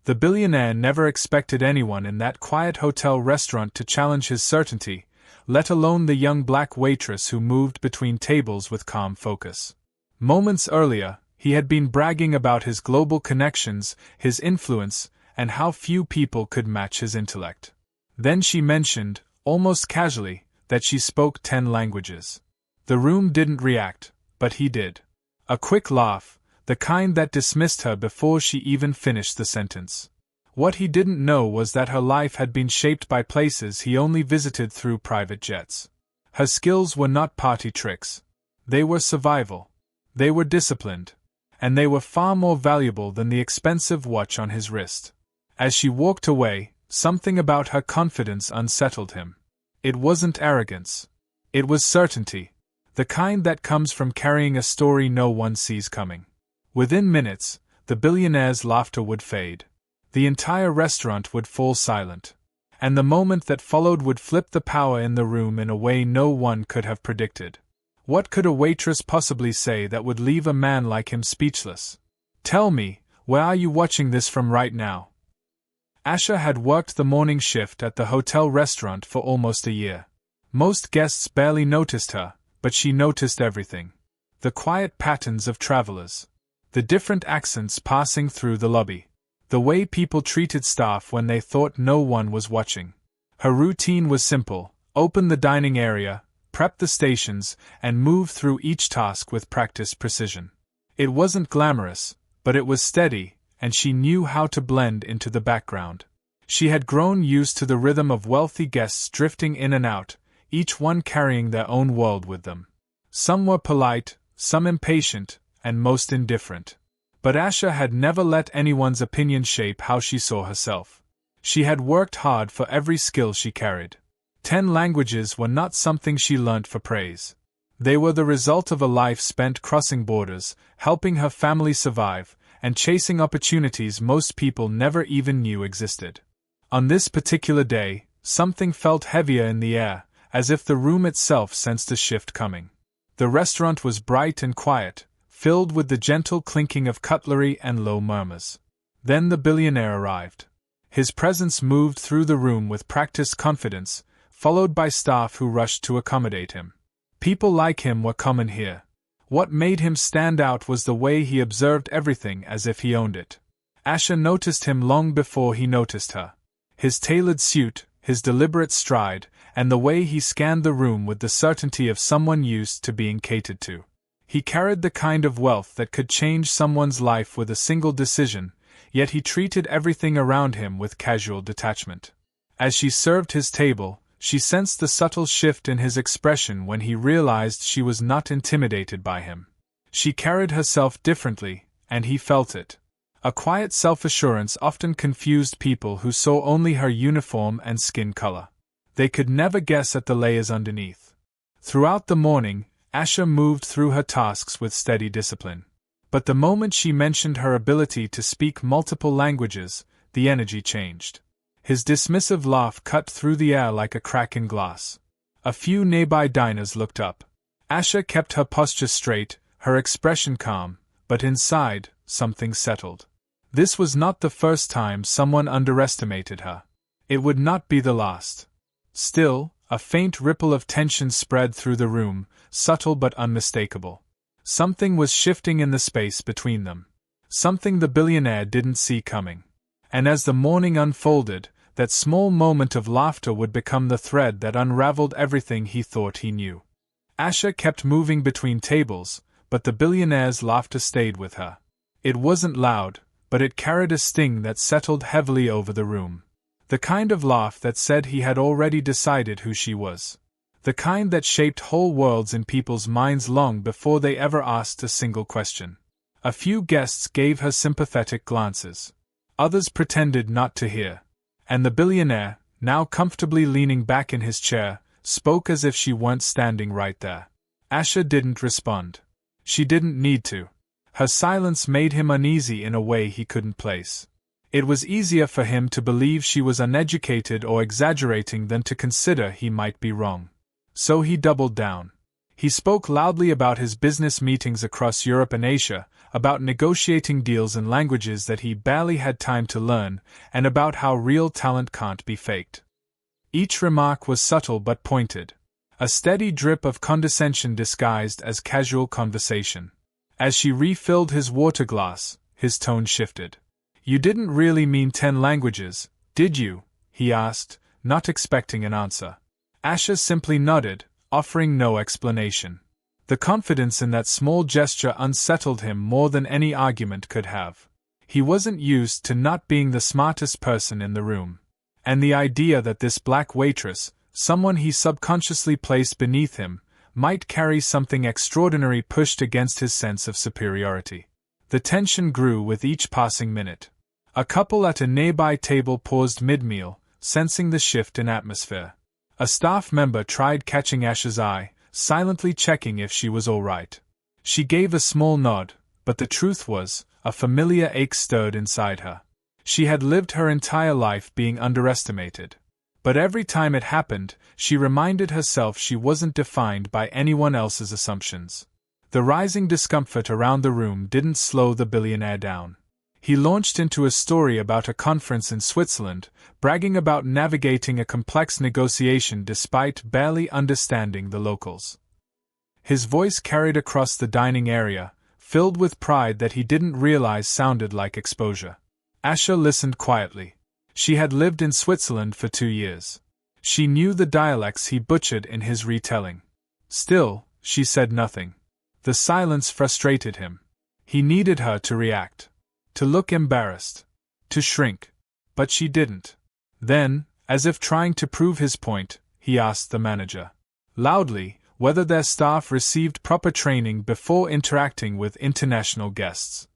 The billionaire never expected anyone in that quiet hotel restaurant to challenge his certainty, let alone the young black waitress who moved between tables with calm focus. Moments earlier, he had been bragging about his global connections, his influence, and how few people could match his intellect. Then she mentioned, almost casually, that she spoke 10 languages. The room didn't react, but he did. A quick laugh, the kind that dismissed her before she even finished the sentence. What he didn't know was that her life had been shaped by places he only visited through private jets. Her skills were not party tricks. They were survival. They were disciplined. And they were far more valuable than the expensive watch on his wrist. As she walked away, something about her confidence unsettled him. It wasn't arrogance. It was certainty. The kind that comes from carrying a story no one sees coming. Within minutes, the billionaire's laughter would fade. The entire restaurant would fall silent. And the moment that followed would flip the power in the room in a way no one could have predicted. What could a waitress possibly say that would leave a man like him speechless? Tell me, where are you watching this from right now? Asha had worked the morning shift at the hotel restaurant for almost a year. Most guests barely noticed her, but she noticed everything. The quiet patterns of travelers. The different accents passing through the lobby. The way people treated staff when they thought no one was watching. Her routine was simple: open the dining area, prep the stations, and move through each task with practiced precision. It wasn't glamorous, but it was steady, and she knew how to blend into the background. She had grown used to the rhythm of wealthy guests drifting in and out, each one carrying their own world with them. Some were polite, some impatient, and most indifferent. But Asha had never let anyone's opinion shape how she saw herself. She had worked hard for every skill she carried. 10 languages were not something she learnt for praise. They were the result of a life spent crossing borders, helping her family survive, and chasing opportunities most people never even knew existed. On this particular day, something felt heavier in the air, as if the room itself sensed a shift coming. The restaurant was bright and quiet, filled with the gentle clinking of cutlery and low murmurs. Then the billionaire arrived. His presence moved through the room with practiced confidence, followed by staff who rushed to accommodate him. People like him were common here. What made him stand out was the way he observed everything as if he owned it. Asha noticed him long before he noticed her. His tailored suit, his deliberate stride, and the way he scanned the room with the certainty of someone used to being catered to. He carried the kind of wealth that could change someone's life with a single decision, yet he treated everything around him with casual detachment. As she served his table, she sensed the subtle shift in his expression when he realized she was not intimidated by him. She carried herself differently, and he felt it. A quiet self-assurance often confused people who saw only her uniform and skin color. They could never guess at the layers underneath. Throughout the morning, Asha moved through her tasks with steady discipline. But the moment she mentioned her ability to speak multiple languages, the energy changed. His dismissive laugh cut through the air like a crack in glass. A few nearby diners looked up. Asha kept her posture straight, her expression calm, but inside, something settled. This was not the first time someone underestimated her. It would not be the last. Still, a faint ripple of tension spread through the room, subtle but unmistakable. Something was shifting in the space between them. Something the billionaire didn't see coming. And as the morning unfolded, that small moment of laughter would become the thread that unraveled everything he thought he knew. Asha kept moving between tables, but the billionaire's laughter stayed with her. It wasn't loud, but it carried a sting that settled heavily over the room. The kind of laugh that said he had already decided who she was. The kind that shaped whole worlds in people's minds long before they ever asked a single question. A few guests gave her sympathetic glances. Others pretended not to hear. And the billionaire, now comfortably leaning back in his chair, spoke as if she weren't standing right there. Asha didn't respond. She didn't need to. Her silence made him uneasy in a way he couldn't place. It was easier for him to believe she was uneducated or exaggerating than to consider he might be wrong. So he doubled down. He spoke loudly about his business meetings across Europe and Asia, about negotiating deals in languages that he barely had time to learn, and about how real talent can't be faked. Each remark was subtle but pointed, a steady drip of condescension disguised as casual conversation. As she refilled his water glass, his tone shifted. "You didn't really mean 10 languages, did you?" he asked, not expecting an answer. Asha simply nodded, offering no explanation. The confidence in that small gesture unsettled him more than any argument could have. He wasn't used to not being the smartest person in the room. And the idea that this black waitress, someone he subconsciously placed beneath him, might carry something extraordinary pushed against his sense of superiority. The tension grew with each passing minute. A couple at a nearby table paused mid-meal, sensing the shift in atmosphere. A staff member tried catching Asha's eye, silently checking if she was all right. She gave a small nod, but the truth was, a familiar ache stirred inside her. She had lived her entire life being underestimated. But every time it happened, she reminded herself she wasn't defined by anyone else's assumptions. The rising discomfort around the room didn't slow the billionaire down. He launched into a story about a conference in Switzerland, bragging about navigating a complex negotiation despite barely understanding the locals. His voice carried across the dining area, filled with pride that he didn't realize sounded like exposure. Asha listened quietly. She had lived in Switzerland for 2 years. She knew the dialects he butchered in his retelling. Still, she said nothing. The silence frustrated him. He needed her to react. To look embarrassed. To shrink. But she didn't. Then, as if trying to prove his point, he asked the manager, loudly, whether their staff received proper training before interacting with international guests.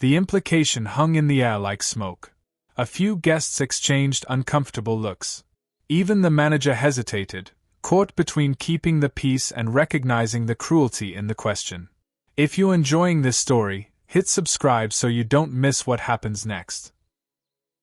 The implication hung in the air like smoke. A few guests exchanged uncomfortable looks. Even the manager hesitated, caught between keeping the peace and recognizing the cruelty in the question. If you're enjoying this story, hit subscribe so you don't miss what happens next.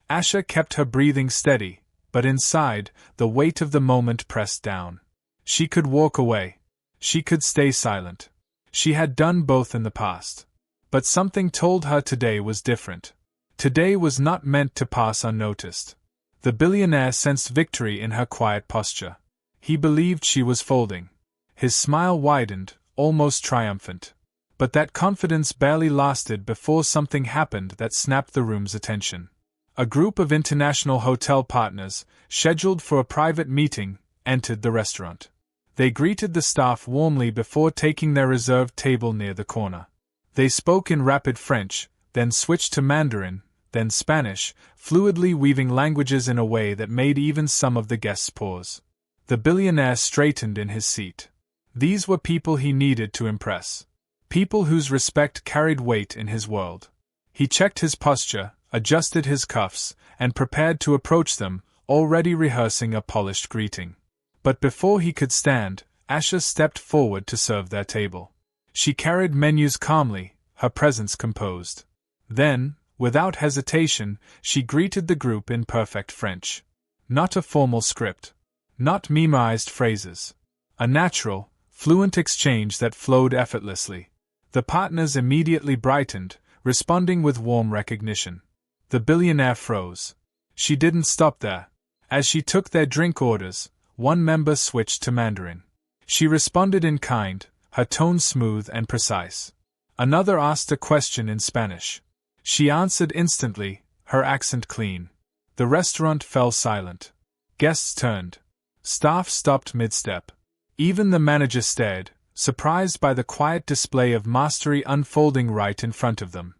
Asha kept her breathing steady, but inside, the weight of the moment pressed down. She could walk away. She could stay silent. She had done both in the past. But something told her today was different. Today was not meant to pass unnoticed. The billionaire sensed victory in her quiet posture. He believed she was folding. His smile widened, almost triumphant. But that confidence barely lasted before something happened that snapped the room's attention. A group of international hotel partners, scheduled for a private meeting, entered the restaurant. They greeted the staff warmly before taking their reserved table near the corner. They spoke in rapid French, then switched to Mandarin, then Spanish, fluidly weaving languages in a way that made even some of the guests pause. The billionaire straightened in his seat. These were people he needed to impress. People whose respect carried weight in his world. He checked his posture, adjusted his cuffs, and prepared to approach them, already rehearsing a polished greeting. But before he could stand, Asha stepped forward to serve their table. She carried menus calmly, her presence composed. Then, without hesitation, she greeted the group in perfect French. Not a formal script. Not memorized phrases. A natural, fluent exchange that flowed effortlessly. The partners immediately brightened, responding with warm recognition. The billionaire froze. She didn't stop there. As she took their drink orders, one member switched to Mandarin. She responded in kind, her tone smooth and precise. Another asked a question in Spanish. She answered instantly, her accent clean. The restaurant fell silent. Guests turned. Staff stopped mid-step. Even the manager stared, surprised by the quiet display of mastery unfolding right in front of them.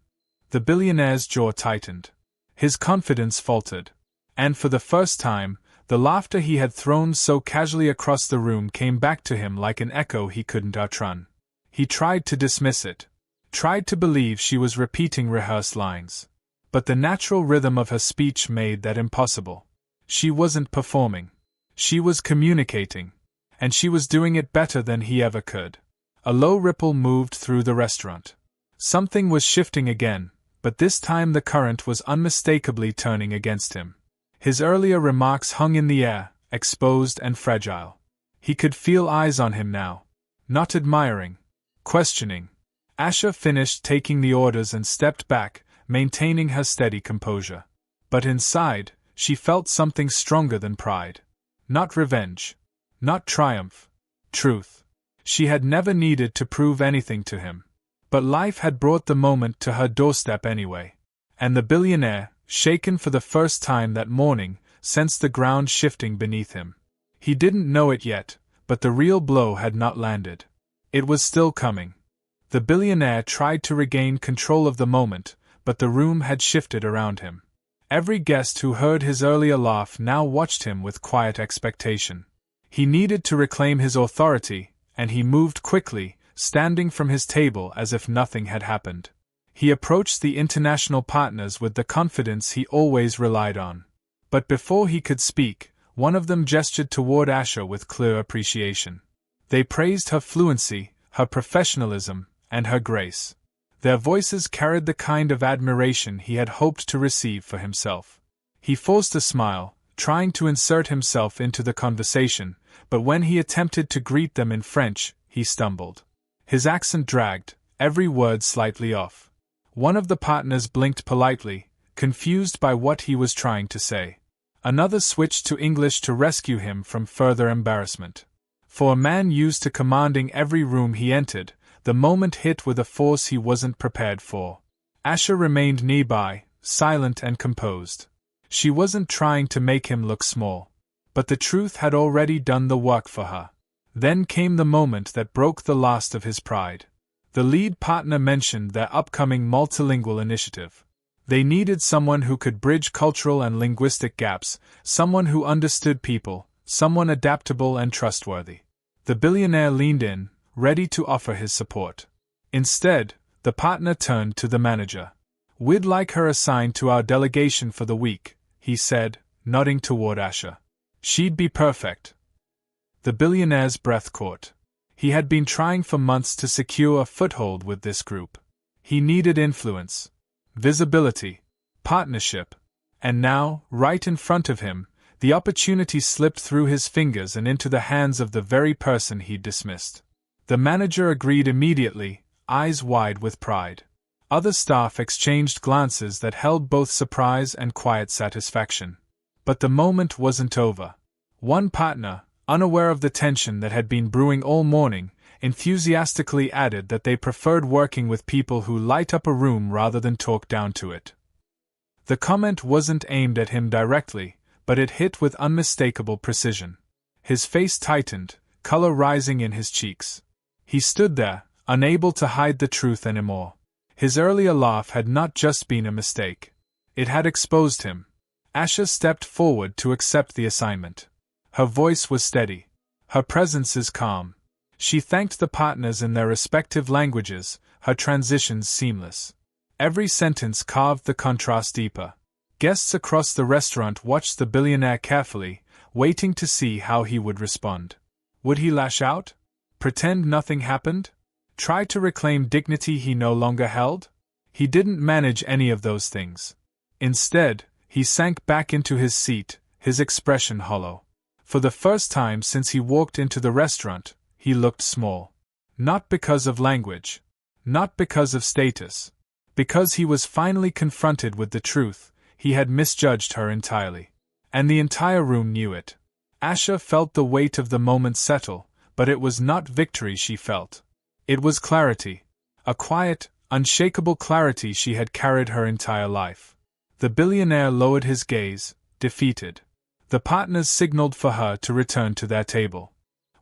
The billionaire's jaw tightened. His confidence faltered. And for the first time, the laughter he had thrown so casually across the room came back to him like an echo he couldn't outrun. He tried to dismiss it. Tried to believe she was repeating rehearsed lines. But the natural rhythm of her speech made that impossible. She wasn't performing. She was communicating. And she was doing it better than he ever could. A low ripple moved through the restaurant. Something was shifting again, but this time the current was unmistakably turning against him. His earlier remarks hung in the air, exposed and fragile. He could feel eyes on him now. Not admiring. Questioning. Asha finished taking the orders and stepped back, maintaining her steady composure. But inside, she felt something stronger than pride. Not revenge. Not triumph. Truth. She had never needed to prove anything to him. But life had brought the moment to her doorstep anyway. And the billionaire, shaken for the first time that morning, sensed the ground shifting beneath him. He didn't know it yet, but the real blow had not landed. It was still coming. The billionaire tried to regain control of the moment, but the room had shifted around him. Every guest who heard his earlier laugh now watched him with quiet expectation. He needed to reclaim his authority, and he moved quickly, standing from his table as if nothing had happened. He approached the international partners with the confidence he always relied on. But before he could speak, one of them gestured toward Asha with clear appreciation. They praised her fluency, her professionalism, and her grace. Their voices carried the kind of admiration he had hoped to receive for himself. He forced a smile, trying to insert himself into the conversation, but when he attempted to greet them in French, he stumbled. His accent dragged, every word slightly off. One of the partners blinked politely, confused by what he was trying to say. Another switched to English to rescue him from further embarrassment. For a man used to commanding every room he entered, the moment hit with a force he wasn't prepared for. Asha remained nearby, silent and composed. She wasn't trying to make him look small. But the truth had already done the work for her. Then came the moment that broke the last of his pride. The lead partner mentioned their upcoming multilingual initiative. They needed someone who could bridge cultural and linguistic gaps, someone who understood people, someone adaptable and trustworthy. The billionaire leaned in, ready to offer his support. Instead, the partner turned to the manager. "We'd like her assigned to our delegation for the week," he said, nodding toward Asha. "She'd be perfect." The billionaire's breath caught. He had been trying for months to secure a foothold with this group. He needed influence, visibility, partnership. And now, right in front of him, the opportunity slipped through his fingers and into the hands of the very person he'd dismissed. The manager agreed immediately, eyes wide with pride. Other staff exchanged glances that held both surprise and quiet satisfaction. But the moment wasn't over. One partner, unaware of the tension that had been brewing all morning, enthusiastically added that they preferred working with people who light up a room rather than talk down to it. The comment wasn't aimed at him directly, but it hit with unmistakable precision. His face tightened, color rising in his cheeks. He stood there, unable to hide the truth anymore. His earlier laugh had not just been a mistake. It had exposed him. Asha stepped forward to accept the assignment. Her voice was steady. Her presence is calm. She thanked the partners in their respective languages, her transitions seamless. Every sentence carved the contrast deeper. Guests across the restaurant watched the billionaire carefully, waiting to see how he would respond. Would he lash out? Pretend nothing happened? Try to reclaim dignity he no longer held? He didn't manage any of those things. Instead, he sank back into his seat, his expression hollow. For the first time since he walked into the restaurant, he looked small. Not because of language. Not because of status. Because he was finally confronted with the truth, he had misjudged her entirely. And the entire room knew it. Asha felt the weight of the moment settle, but it was not victory she felt. It was clarity. A quiet, unshakable clarity she had carried her entire life. The billionaire lowered his gaze, defeated. The partners signaled for her to return to their table.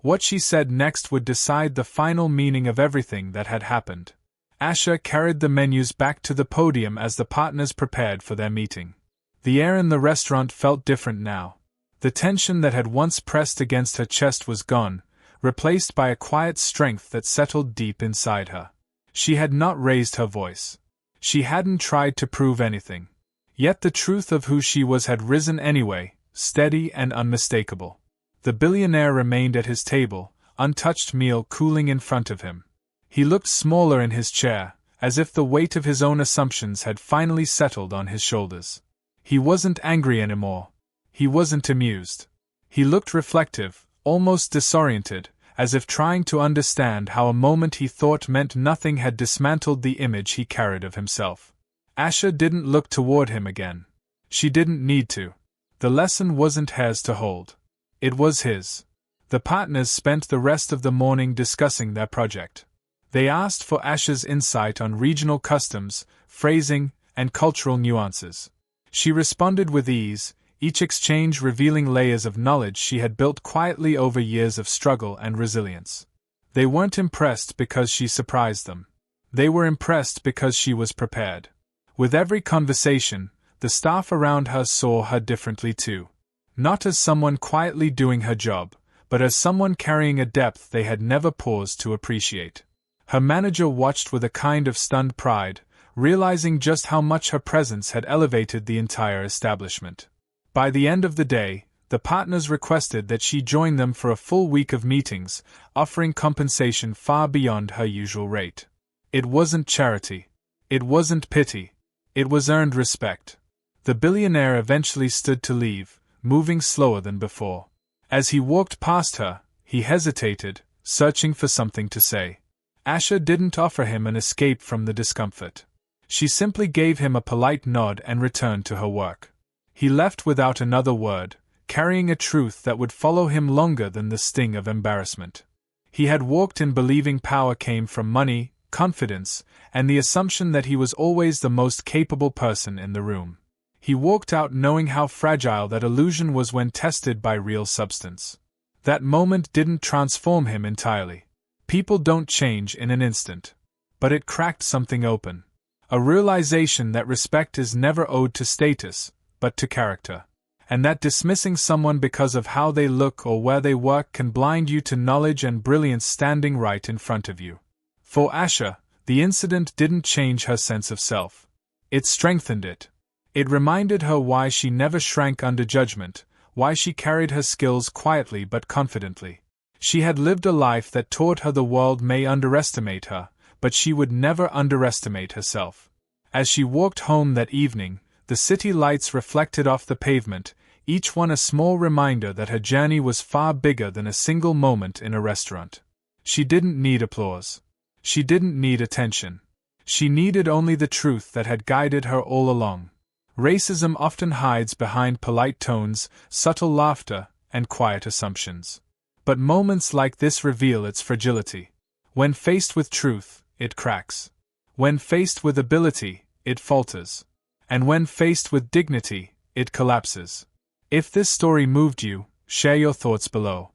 What she said next would decide the final meaning of everything that had happened. Asha carried the menus back to the podium as the partners prepared for their meeting. The air in the restaurant felt different now. The tension that had once pressed against her chest was gone, replaced by a quiet strength that settled deep inside her. She had not raised her voice. She hadn't tried to prove anything. Yet the truth of who she was had risen anyway, steady and unmistakable. The billionaire remained at his table, untouched meal cooling in front of him. He looked smaller in his chair, as if the weight of his own assumptions had finally settled on his shoulders. He wasn't angry anymore. He wasn't amused. He looked reflective, almost disoriented, as if trying to understand how a moment he thought meant nothing had dismantled the image he carried of himself. Asha didn't look toward him again. She didn't need to. The lesson wasn't hers to hold. It was his. The partners spent the rest of the morning discussing their project. They asked for Asha's insight on regional customs, phrasing, and cultural nuances. She responded with ease, each exchange revealing layers of knowledge she had built quietly over years of struggle and resilience. They weren't impressed because she surprised them. They were impressed because she was prepared. With every conversation, the staff around her saw her differently too. Not as someone quietly doing her job, but as someone carrying a depth they had never paused to appreciate. Her manager watched with a kind of stunned pride, realizing just how much her presence had elevated the entire establishment. By the end of the day, the partners requested that she join them for a full week of meetings, offering compensation far beyond her usual rate. It wasn't charity. It wasn't pity. It was earned respect. The billionaire eventually stood to leave, moving slower than before. As he walked past her, he hesitated, searching for something to say. Asha didn't offer him an escape from the discomfort. She simply gave him a polite nod and returned to her work. He left without another word, carrying a truth that would follow him longer than the sting of embarrassment. He had walked in believing power came from money, confidence, and the assumption that he was always the most capable person in the room. He walked out knowing how fragile that illusion was when tested by real substance. That moment didn't transform him entirely. People don't change in an instant. But it cracked something open. A realization that respect is never owed to status, but to character. And that dismissing someone because of how they look or where they work can blind you to knowledge and brilliance standing right in front of you. For Asha, the incident didn't change her sense of self. It strengthened it. It reminded her why she never shrank under judgment, why she carried her skills quietly but confidently. She had lived a life that taught her the world may underestimate her, but she would never underestimate herself. As she walked home that evening, the city lights reflected off the pavement, each one a small reminder that her journey was far bigger than a single moment in a restaurant. She didn't need applause. She didn't need attention. She needed only the truth that had guided her all along. Racism often hides behind polite tones, subtle laughter, and quiet assumptions. But moments like this reveal its fragility. When faced with truth, it cracks. When faced with ability, it falters. And when faced with dignity, it collapses. If this story moved you, share your thoughts below.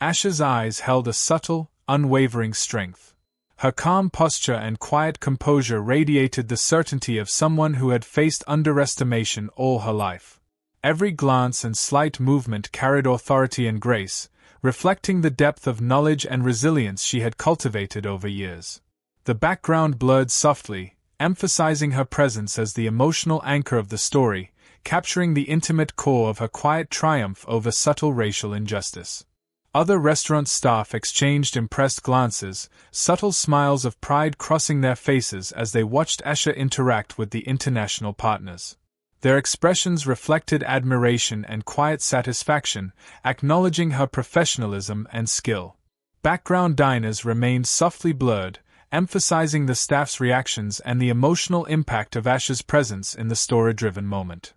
Asha's eyes held a subtle, unwavering strength. Her calm posture and quiet composure radiated the certainty of someone who had faced underestimation all her life. Every glance and slight movement carried authority and grace, reflecting the depth of knowledge and resilience she had cultivated over years. The background blurred softly, emphasizing her presence as the emotional anchor of the story, capturing the intimate core of her quiet triumph over subtle racial injustice. Other restaurant staff exchanged impressed glances, subtle smiles of pride crossing their faces as they watched Asha interact with the international partners. Their expressions reflected admiration and quiet satisfaction, acknowledging her professionalism and skill. Background diners remained softly blurred, emphasizing the staff's reactions and the emotional impact of Asha's presence in the story-driven moment.